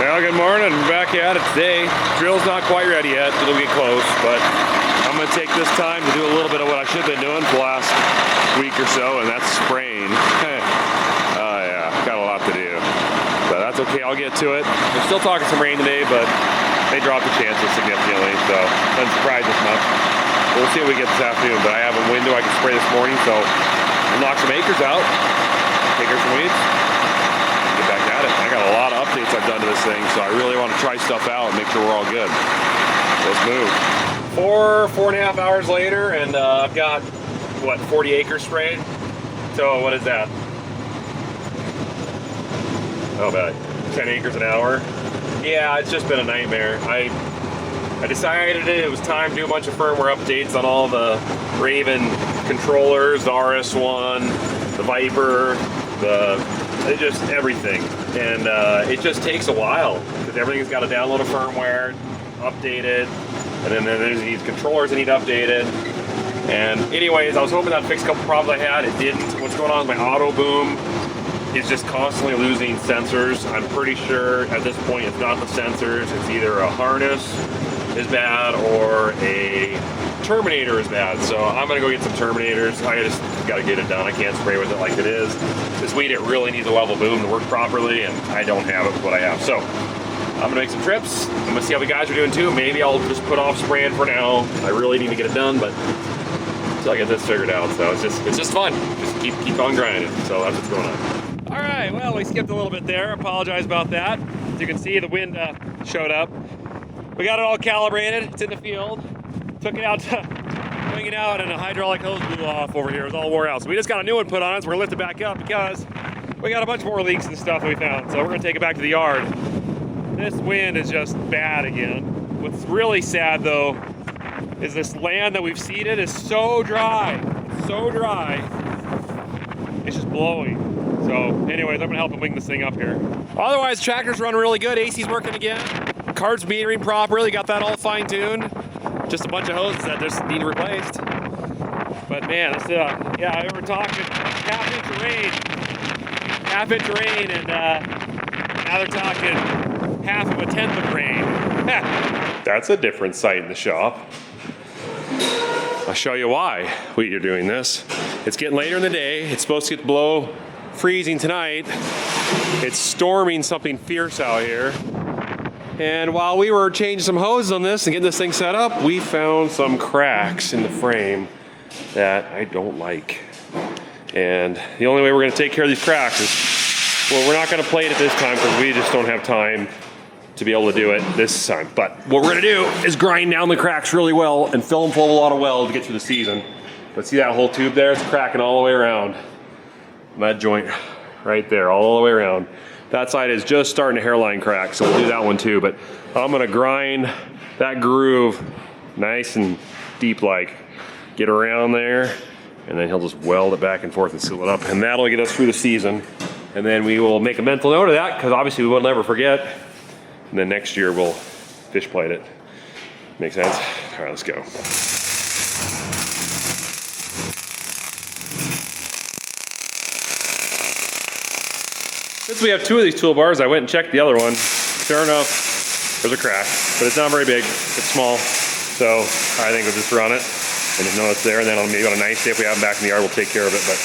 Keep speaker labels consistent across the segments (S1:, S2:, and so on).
S1: Well, good morning. We're back at it today. Drill's not quite ready yet. It'll get close, but I'm going to take this time to do a little bit of what I should have been doing for the last week or so, and that's spraying. Oh yeah, got a lot to do. But that's okay, I'll get to it. We're still talking some rain today, but they dropped the chances significantly, so doesn't surprise us much. We'll see what we get this afternoon, but I have a window I can spray this morning, so we'll knock some acres out, take care of some weeds, get back at it. I got a lot of updates I've done to this thing, so I really want to try stuff out and make sure we're all good. Let's move. 4.5 hours later, and I've got, what, 40 acres sprayed? So what is that? Oh, about 10 acres an hour. Yeah, it's just been a nightmare. I decided it was time to do a bunch of firmware updates on all the Raven controllers, the RS1, the Viper, just everything. And it just takes a while because everything's got to download a firmware, update it, and then there's these controllers that need updated. And anyways, I was hoping that'd fix a couple problems I had. It didn't. What's going on with my auto boom is just constantly losing sensors. I'm pretty sure at this point it's not the sensors. It's either a harness is bad or a terminator is bad. So I'm gonna go get some terminators. I just gotta get it done. I can't spray with it like it is. This weed, it really needs a level boom to work properly, and I don't have it with what I have. So I'm gonna make some trips. I'm gonna see how the guys are doing too. Maybe I'll just put off spraying for now. I really need to get it done, but until I get this figured out. So it's just fun. Just keep on grinding. So that's what's going on. All right, well, we skipped a little bit there. Apologize about that. As you can see, the wind showed up. We got it all calibrated. It's in the field. Took it out to wing it out, and a hydraulic hose blew off over here. It was all wore out. So we just got a new one put on it. So we're gonna lift it back up because we got a bunch more leaks and stuff we found. So we're gonna take it back to the yard. This wind is just bad again. What's really sad though is this land that we've seeded is so dry. It's so dry. It's just blowing. So anyways, I'm gonna help him wing this thing up here. Otherwise, tractor's running really good. AC's working again. Cart's metering properly, got that all fine-tuned. Just a bunch of hoses that just need replaced. But man, it's, yeah, we were talking half-inch rain, and now they're talking half of a tenth of rain. That's a different sight in the shop. I'll show you why you're doing this. It's getting later in the day. It's supposed to get below freezing tonight. It's storming something fierce out here. And while we were changing some hoses on this and getting this thing set up, we found some cracks in the frame that I don't like. And the only way we're gonna take care of these cracks is, well, we're not gonna plate it this time because we just don't have time to be able to do it this time. But what we're gonna do is grind down the cracks really well and fill them full of a lot of weld to get through the season. But see that whole tube there? It's cracking all the way around. That joint right there, all the way around. That side is just starting to hairline crack, so we'll do that one too. But I'm gonna grind that groove nice and deep, like get around there, and then he'll just weld it back and forth and seal it up. And that'll get us through the season. And then we will make a mental note of that, because obviously we will never forget. And then next year we'll fish plate it. Make sense? All right, let's go. Since we have two of these toolbars, I went and checked the other one. Sure enough, there's a crack, but it's not very big, it's small. So I think we'll just run it and just know it's there, and then maybe on a nice day, if we have them back in the yard, we'll take care of it. But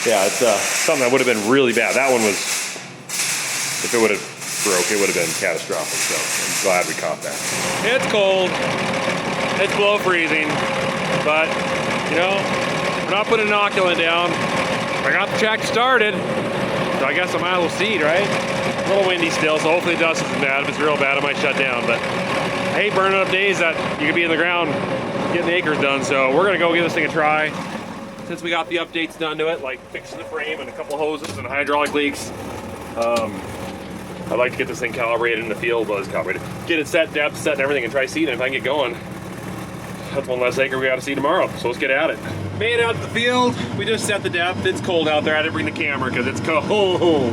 S1: yeah, it's something that would have been really bad. That one was, if it would have broke, it would have been catastrophic. So I'm glad we caught that. It's cold, it's below freezing, but you know, we're not putting inoculant down. I got the tractor started. So I guess I might as well seed, right? A little windy still, so hopefully the dust isn't bad. If it's real bad, I might shut down. But I hate burning up days that you could be in the ground getting the acres done. So we're gonna go give this thing a try. Since we got the updates done to it, like fixing the frame and a couple hoses and hydraulic leaks, I'd like to get this thing calibrated in the field. Well, it's calibrated. Get it set, depth set and everything, and try seeding if I can get going. That's one less acre we gotta see tomorrow, so let's get at it. Made it out to the field. We just set the depth. It's cold out there. I didn't bring the camera because it's cold.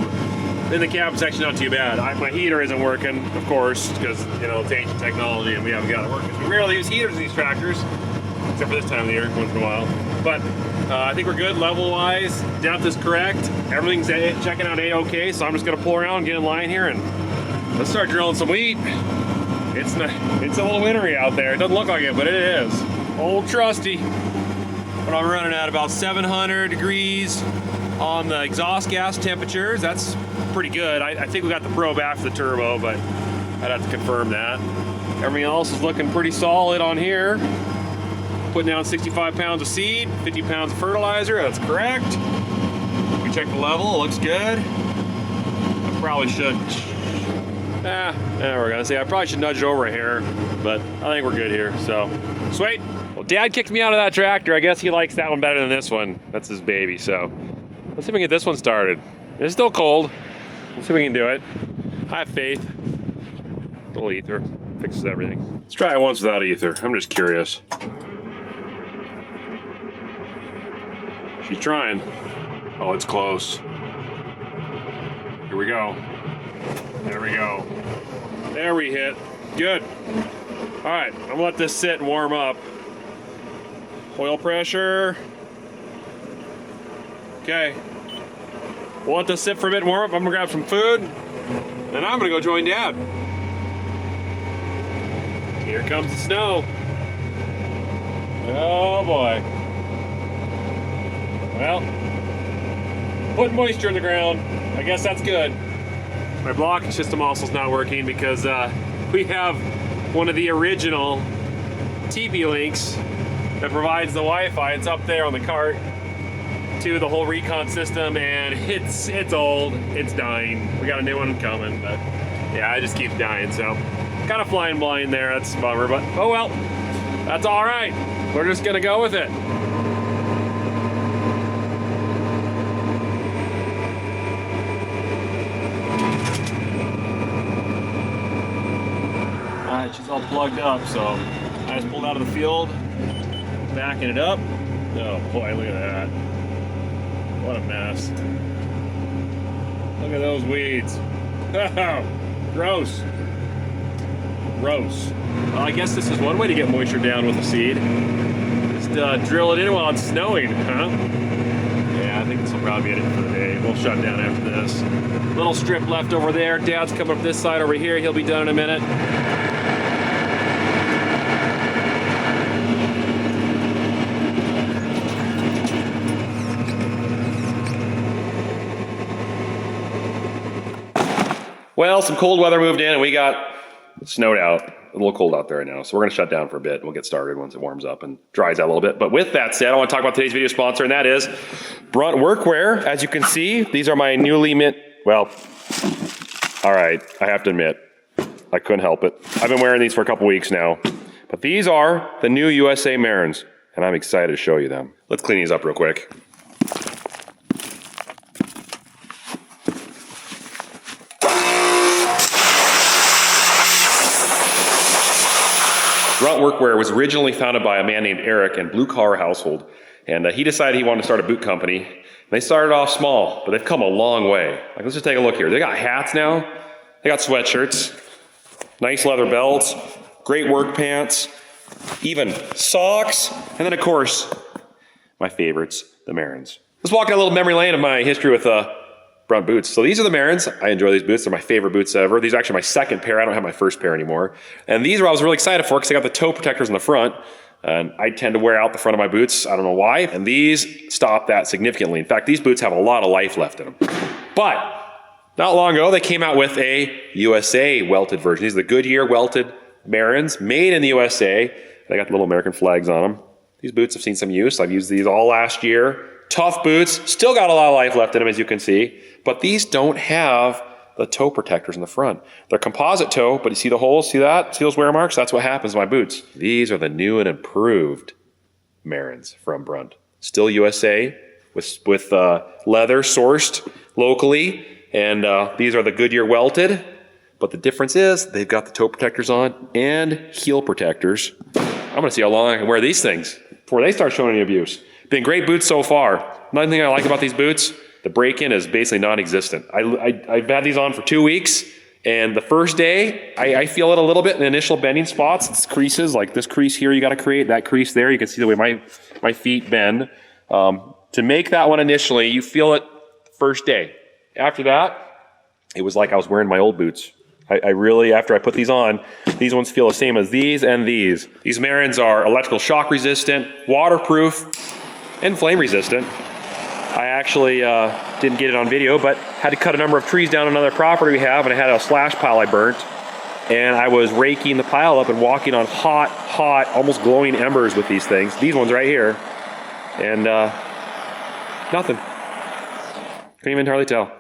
S1: In the cab section, not too bad. My heater isn't working, of course, because, you know, it's ancient technology and we haven't got it working. We rarely use heaters in these tractors, except for this time of the year, once in a while. But I think we're good level-wise. Depth is correct. Everything's checking out A-OK, so I'm just gonna pull around, get in line here, and Let's start drilling some wheat. It's a little wintry out there. It doesn't look like it, but it is. Old trusty. But I'm running at about 700 degrees on the exhaust gas temperatures. That's pretty good. I think we got the probe after the turbo, but I'd have to confirm that. Everything else is looking pretty solid on here. Putting down 65 pounds of seed, 50 pounds of fertilizer. That's correct. We check the level. It looks good. I probably should. We're gonna say I probably should nudge it over here, but I think we're good here. So, sweet. Well, Dad kicked me out of that tractor. I guess he likes that one better than this one. That's his baby. So, let's see if we can get this one started. It's still cold. Let's see if we can do it. I have faith. A little ether fixes everything. Let's try it once without ether. I'm just curious. She's trying. Oh, it's close. Here we go. There we go. There we hit. Good. All right, I'm gonna let this sit and warm up. Oil pressure. Okay. We'll let this sit for a bit and warm up. I'm gonna grab some food, and I'm gonna go join Dad. Here comes the snow. Oh boy. Well, putting moisture in the ground. I guess that's good. My blocking system also is not working because we have one of the original TP-Links that provides the Wi-Fi. It's up there on the cart to the whole recon system, and it's old. It's dying. We got a new one coming, but yeah, it just keeps dying. So kind of flying blind there. That's a bummer, but oh well. That's all right. We're just gonna go with it. She's all plugged up, so I just pulled out of the field, backing it up. Oh boy, look at that. What a mess. Look at those weeds. Gross. Gross. Well, I guess this is one way to get moisture down with the seed. Just drill it in while it's snowing, huh? Yeah, I think this will probably be it for the day. We'll shut down after this. Little strip left over there. Dad's coming up this side over here. He'll be done in a minute. Well, some cold weather moved in and it snowed out. A little cold out there right now. So we're gonna shut down for a bit. We'll get started once it warms up and dries out a little bit. But with that said, I wanna talk about today's video sponsor, and that is Brunt Workwear. As you can see, these are my newly well, all right, I have to admit, I couldn't help it. I've been wearing these for a couple weeks now. But these are the new USA Marins, and I'm excited to show you them. Let's clean these up real quick. Brunt Workwear was originally founded by a man named Eric in blue collar household, and he decided he wanted to start a boot company. And they started off small, but they've come a long way. Like, let's just take a look here. They got hats now, they got sweatshirts, nice leather belts, great work pants, even socks, and then of course, my favorites, the Marins. Let's walk down a little memory lane of my history with Brunt boots. So these are the Marins. I enjoy these boots. They're my favorite boots ever. These are actually my second pair. I don't have my first pair anymore. And these are I was really excited for because they got the toe protectors in the front. And I tend to wear out the front of my boots. I don't know why. And these stop that significantly. In fact, these boots have a lot of life left in them. But not long ago, they came out with a USA welted version. These are the Goodyear welted Marins, made in the USA. They got the little American flags on them. These boots have seen some use. I've used these all last year. Tough boots, still got a lot of life left in them, as you can see. But these don't have the toe protectors in the front. They're composite toe, but you see the holes? See that? See those wear marks? That's what happens to my boots. These are the new and improved Marins from Brunt. Still USA, with leather sourced locally. And these are the Goodyear welted. But the difference is they've got the toe protectors on and heel protectors. I'm going to see how long I can wear these things before they start showing any abuse. Been great boots so far. Another thing I like about these boots, the break-in is basically non-existent. I've had these on for 2 weeks, and the first day, I feel it a little bit in the initial bending spots. It's creases, like this crease here you gotta create, that crease there. You can see the way my feet bend. To make that one initially, you feel it first day. After that, it was like I was wearing my old boots. I really, after I put these on, these ones feel the same as these and these. These Marins are electrical shock resistant, waterproof, and flame resistant. I actually didn't get it on video, but had to cut a number of trees down on another property we have, and I had a slash pile I burnt. And I was raking the pile up and walking on hot, almost glowing embers with these things. These ones right here. And nothing. Couldn't even hardly tell.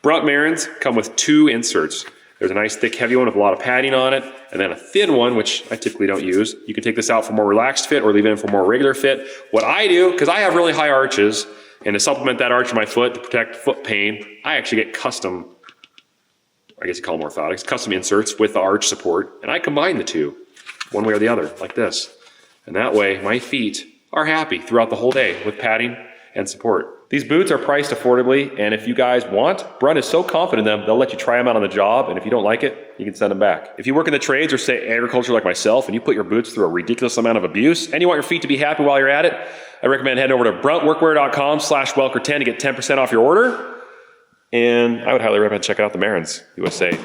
S1: Brunt Marins come with 2 inserts. There's a nice thick heavy one with a lot of padding on it, and then a thin one, which I typically don't use. You can take this out for more relaxed fit or leave it in for more regular fit. What I do, because I have really high arches, and to supplement that arch in my foot to protect foot pain, I actually get custom, I guess you call them orthotics, custom inserts with the arch support, and I combine the two, one way or the other, like this. And that way, my feet are happy throughout the whole day with padding and support. These boots are priced affordably, and if you guys want, Brunt is so confident in them, they'll let you try them out on the job, and if you don't like it, you can send them back. If you work in the trades or say agriculture like myself, and you put your boots through a ridiculous amount of abuse, and you want your feet to be happy while you're at it, I recommend heading over to bruntworkwear.com/Welker10 to get 10% off your order. And I would highly recommend checking out the Marins USA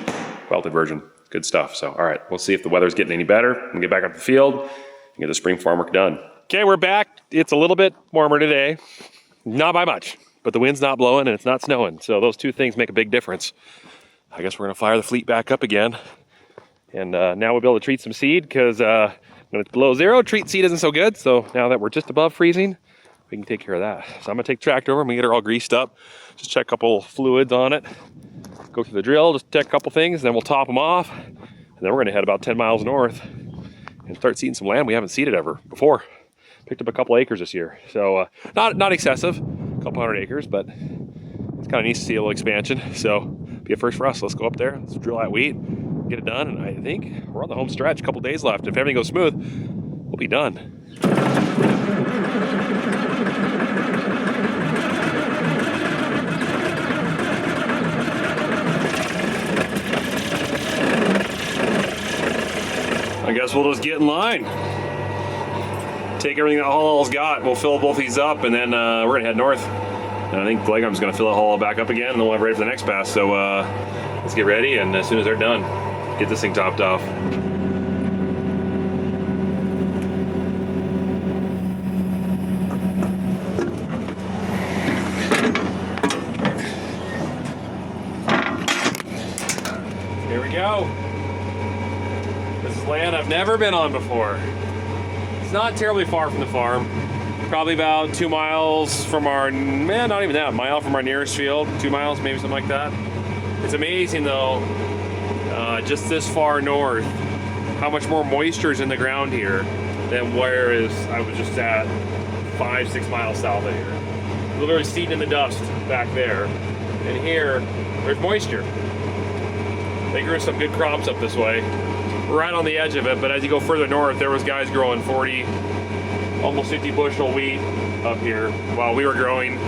S1: welted version. Good stuff. So, all right, we'll see if the weather's getting any better. We'll get back up the field and get the spring farm work done. Okay, we're back. It's a little bit warmer today. Not by much, but the wind's not blowing and it's not snowing. So those two things make a big difference. I guess we're gonna fire the fleet back up again. And now we'll be able to treat some seed because when it's below zero, treat seed isn't so good. So now that we're just above freezing, we can take care of that. So I'm gonna take the tractor over, I'm gonna get her all greased up, just check a couple fluids on it, go through the drill, just check a couple things, then we'll top them off. And then we're gonna head about 10 miles north and start seeding some land we haven't seeded ever before. Picked up a couple acres this year. So not excessive, a couple hundred acres, but it's kind of neat to see a little expansion. So be a first for us. Let's go up there, let's drill that wheat, get it done. And I think we're on the home stretch, a couple days left. If everything goes smooth, we'll be done. I guess we'll just get in line. Take everything that Hall's got, we'll fill both these up, and then we're gonna head north. And I think Legum's gonna fill that Hall back up again, and then we'll have ready for the next pass. So let's get ready, and as soon as they're done, get this thing topped off. Here we go. This is land I've never been on before. It's not terribly far from the farm. Probably about 2 miles from our, not even that, mile from our nearest field. 2 miles, maybe something like that. It's amazing though, just this far north, how much more moisture is in the ground here than where I was just at 5-6 miles south of here. Literally seeding in the dust back there. And here, there's moisture. They grew some good crops up this way. We're right on the edge of it, but as you go further north, there was guys growing 40, almost 50 bushel wheat up here, while we were growing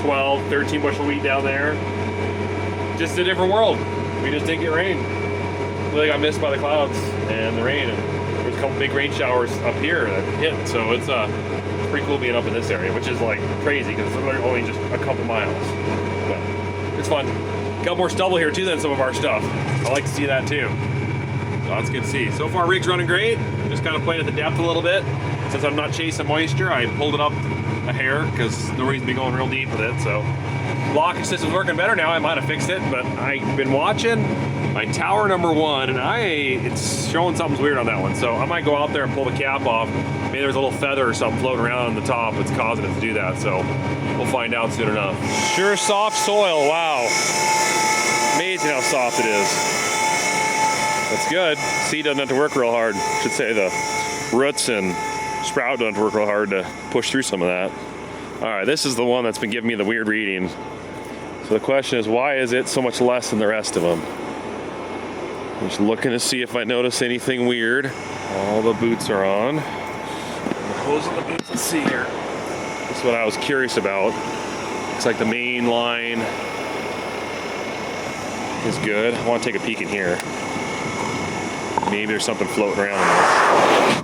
S1: 12, 13 bushel wheat down there. Just a different world. We just didn't get rain. Really got missed by the clouds and the rain, and there was a couple big rain showers up here that hit. So it's pretty cool being up in this area, which is like crazy because it's only just a couple miles. But it's fun. Got more stubble here too than some of our stuff. I like to see that too. So that's good to see. So far, rig's running great. Just kind of playing at the depth a little bit. Since I'm not chasing moisture, I pulled it up a hair because no reason to be going real deep with it. So locking system's working better now. I might have fixed it, but I've been watching my tower number 1, and it's showing something's weird on that one. So I might go out there and pull the cap off. Maybe there's a little feather or something floating around on the top that's causing it to do that. So we'll find out soon enough. Sure soft soil, wow. Amazing how soft it is. That's good. Seed doesn't have to work real hard. I should say the roots and sprout don't have to work real hard to push through some of that. All right, this is the one that's been giving me the weird reading. So the question is, why is it so much less than the rest of them? I'm just looking to see if I notice anything weird. All the boots are on. I'm closing the boots. Let's see here. That's what I was curious about. Looks like the main line is good. I want to take a peek in here. Maybe there's something floating around in this.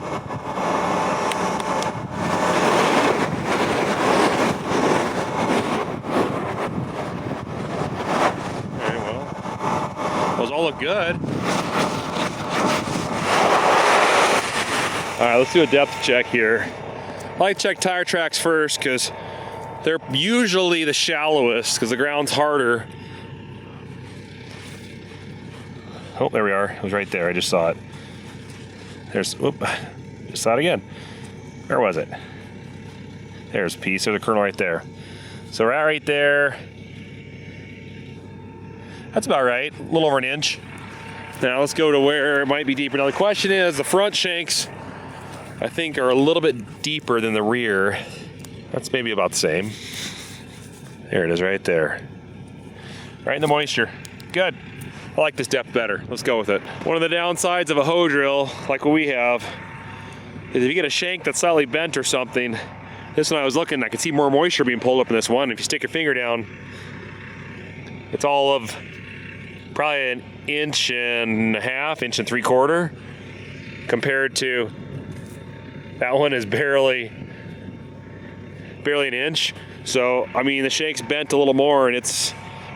S1: look good. All right, let's do a depth check here. I like to check tire tracks first because they're usually the shallowest because the ground's harder. Oh, there we are. It was right there. I just saw it. There's, whoop, just saw it again. Where was it? There's a piece. There's a kernel right there. So we're at right there. That's about right. A little over an inch. Now let's go to where it might be deeper. Now the question is, the front shanks, I think, are a little bit deeper than the rear. That's maybe about the same. There it is right there. Right in the moisture. Good. I like this depth better. Let's go with it. One of the downsides of a hoe drill, like what we have, is if you get a shank that's slightly bent or something, this one I was looking, I could see more moisture being pulled up in this one. If you stick your finger down, it's all of probably an inch and a half, inch and 3/4, compared to that one is barely an inch. So, I mean, the shank's bent a little more and it's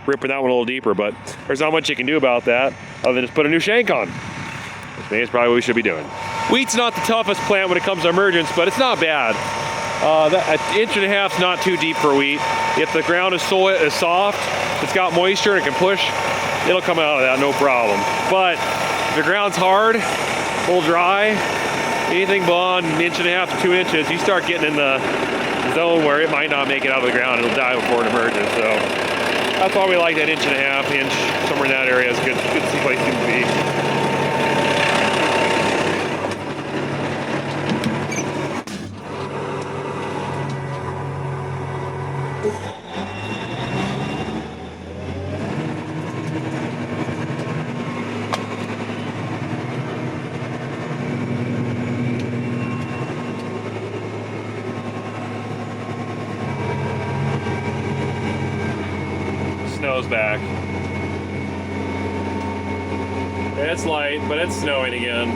S1: ripping that one a little deeper, but there's not much you can do about that other than just put a new shank on. Which means probably what we should be doing. Wheat's not the toughest plant when it comes to emergence, but it's not bad. That inch and a half is not too deep for wheat. If the ground is soft, it's got moisture and it can push, it'll come out of that, no problem. But if the ground's hard, a little dry, anything beyond an inch and a half to 2 inches, you start getting in the zone where it might not make it out of the ground. It'll die before it emerges. So that's why we like that inch and a half, inch, somewhere in that area is a good place to be. Snow's back. It's light, but it's snowing again.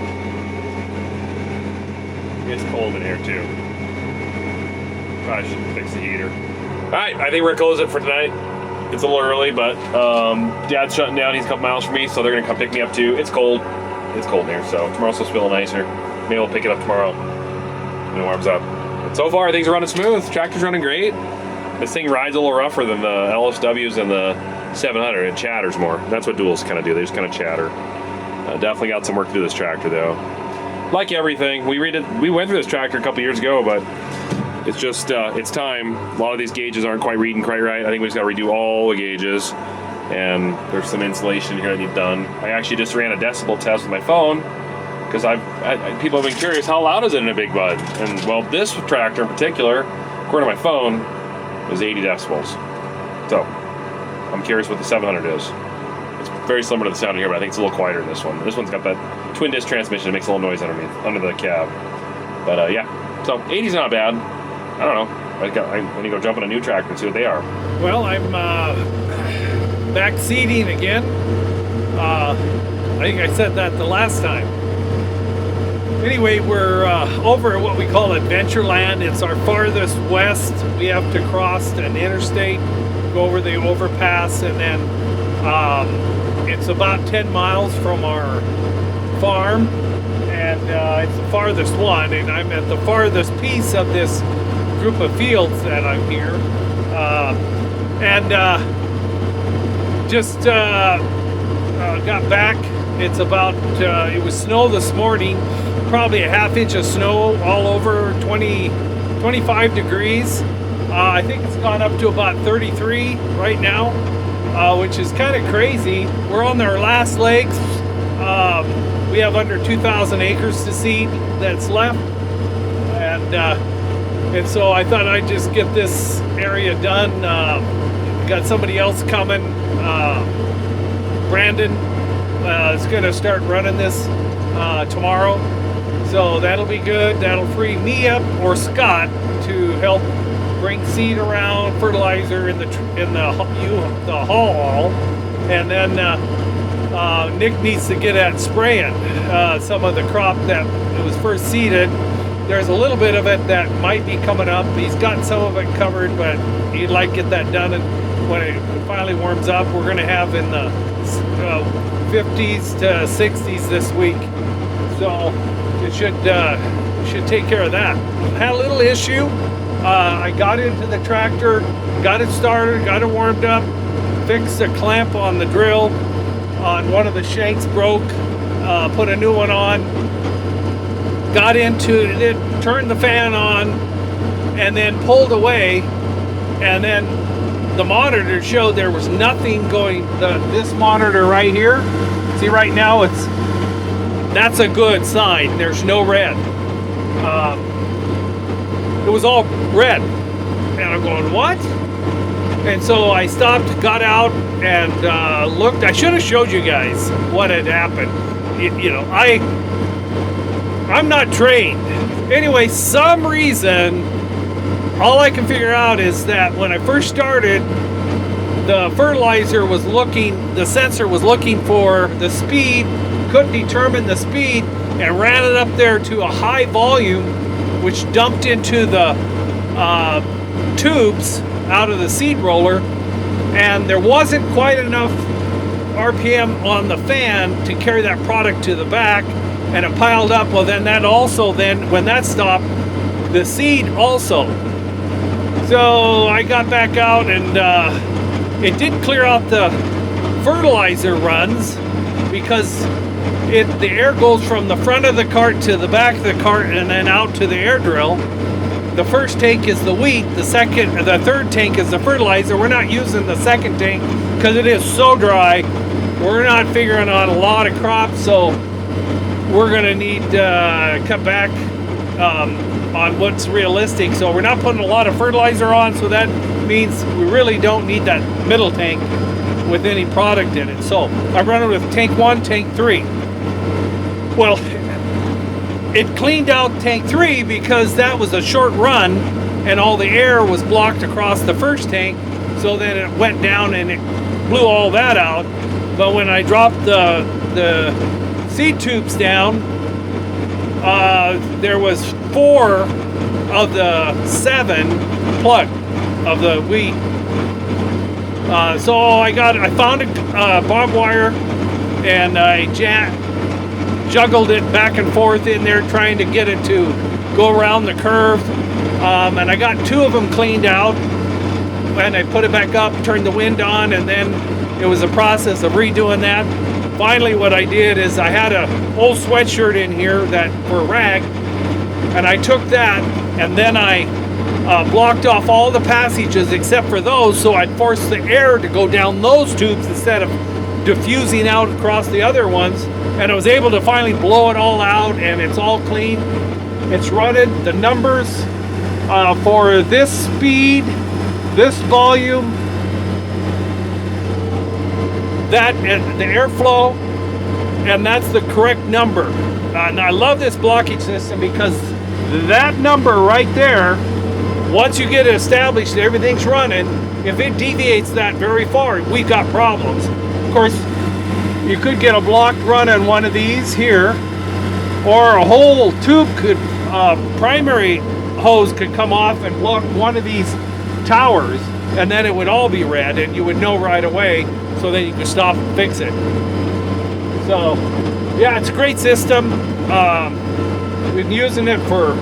S1: It's cold in here too. Probably should fix the heater. Alright, I think we're gonna close it for tonight. It's a little early, but Dad's shutting down. He's a couple miles from me, so they're gonna come pick me up too. It's cold. It's cold in here, so tomorrow's supposed to feel nicer. Maybe we'll pick it up tomorrow when it warms up. But so far, things are running smooth. Tractor's running great. This thing rides a little rougher than the LSWs and the 700. It chatters more. That's what duals kind of do. They just kind of chatter. Definitely got some work to do this tractor though. Like everything, we went through this tractor a couple years ago, but it's just it's time. A lot of these gauges aren't quite reading quite right. I think we just got to redo all the gauges, and there's some insulation here that need done. I actually just ran a decibel test with my phone because people have been curious, how loud is it in a big bud? And well, this tractor in particular, according to my phone, is 80 decibels. So I'm curious what the 700 is. It's very similar to the sound here, but I think it's a little quieter than this one. This one's got that twin disc transmission. It makes a little noise under the cab. But yeah, so 80's not bad. I don't know. I need to go jump on a new tractor and see what they are.
S2: Well, I'm back seeding again. I think I said that the last time. Anyway, we're over at what we call Adventureland. It's our farthest west. We have to cross an interstate, go over the overpass, and then it's about 10 miles from our farm, and it's the farthest one, and I'm at the farthest piece of this group of fields that I'm here. Just got back. It's about, it was snow this morning, probably a half inch of snow all over, 25 degrees. I think it's gone up to about 33 right now, which is kind of crazy. We're on our last legs. We have under 2,000 acres to seed that's left. And so I thought I'd just get this area done. Got somebody else coming. Brandon is going to start running this tomorrow. So that'll be good. That'll free me up or Scott to help bring seed around, fertilizer in the haul, and then Nick needs to get at spraying some of the crop that was first seeded. There's a little bit of it that might be coming up. He's got some of it covered, but he'd like to get that done. And when it finally warms up, we're going to have in the 50s to 60s this week. So it should take care of that. Had a little issue. I got into the tractor, got it started, got it warmed up, fixed a clamp on the drill on one of the shanks broke, put a new one on, got into it, turned the fan on, and then pulled away, and then the monitor showed there was nothing going. This monitor right here, see right now, that's a good sign. There's no red. It was all red, and I'm going, what? And so I stopped, got out, and looked. I should have showed you guys what had happened. You know, I'm not trained. Anyway, some reason, all I can figure out is that when I first started, the fertilizer was looking, the sensor was looking for the speed, couldn't determine the speed, and ran it up there to a high volume, which dumped into the tubes out of the seed roller, and there wasn't quite enough RPM on the fan to carry that product to the back, and it piled up. Well, then that also, then when that stopped, the seed also. So I got back out, and it did clear out the fertilizer runs, because the air goes from the front of the cart to the back of the cart and then out to the air drill. The first tank is the wheat, the third tank is the fertilizer. We're not using the second tank because it is so dry. We're not figuring on a lot of crops, so we're gonna need to cut back on what's realistic. So we're not putting a lot of fertilizer on, so that means we really don't need that middle tank with any product in it. So I'm running with tank 1, tank 3. Well, it cleaned out tank 3 because that was a short run and all the air was blocked across the first tank, so then it went down and it blew all that out. But when I dropped the seed tubes down, there was 4 of the 7 plugged of the wheat. So I found a barbed wire, and I juggled it back and forth in there, trying to get it to go around the curve. And I got 2 of them cleaned out, and I put it back up, turned the wind on, and then it was a process of redoing that. Finally, what I did is I had an old sweatshirt in here for a rag, and I took that, and then I blocked off all the passages except for those, so I'd force the air to go down those tubes instead of diffusing out across the other ones. And I was able to finally blow it all out, and it's all clean. It's running. The numbers for this speed, this volume, that and the airflow, and that's the correct number. And I love this blockage system because that number right there, once you get it established, everything's running. If it deviates that very far, we've got problems. Of course, you could get a blocked run on one of these here, or a whole tube primary hose could come off and block one of these towers, and then it would all be red, and you would know right away, so then you could stop and fix it. So, yeah, it's a great system. We've been using it for,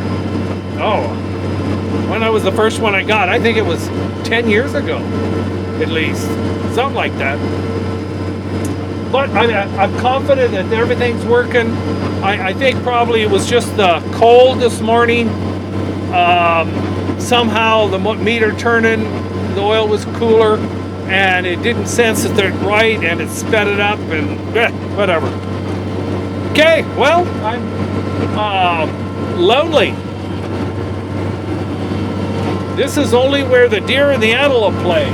S2: when I was the first one I got, I think it was 10 years ago, at least, something like that. But I'm confident that everything's working. I think probably it was just the cold this morning. Somehow the meter turning, the oil was cooler, and it didn't sense it right, and it sped it up, and whatever. Okay, well, I'm lonely. This is only where the deer and the antelope play.